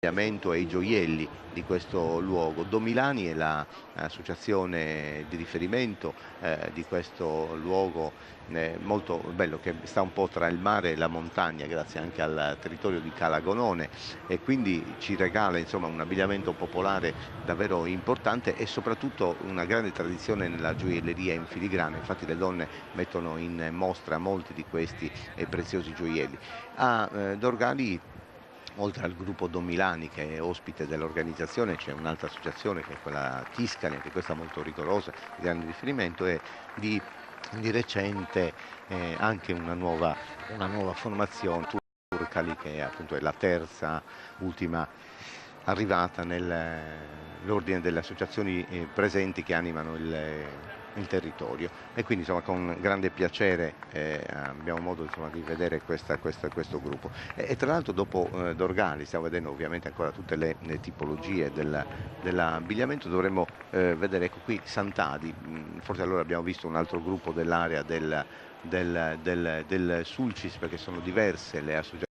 E i gioielli di questo luogo. Domilani è l'associazione di riferimento di questo luogo molto bello, che sta un po' tra il mare e la montagna, grazie anche al territorio di Calagonone, e quindi ci regala, insomma, un abbigliamento popolare davvero importante e soprattutto una grande tradizione nella gioielleria in filigrana. Infatti le donne mettono in mostra molti di questi preziosi gioielli. A Dorgali, oltre al gruppo Don Milani, che è ospite dell'organizzazione, c'è un'altra associazione che è quella Tiscali, anche questa molto rigorosa, di grande riferimento, e di recente anche una nuova formazione, Turcali, che appunto è la terza, ultima arrivata nell'ordine delle associazioni presenti che animano il territorio. E quindi, insomma, con grande piacere abbiamo modo, insomma, di vedere questo gruppo. E tra l'altro, dopo Dorgali stiamo vedendo ovviamente ancora tutte le tipologie dell'abbigliamento. Dovremmo vedere, ecco qui, Sant'Adi. Forse allora abbiamo visto un altro gruppo dell'area del Sulcis, perché sono diverse le associazioni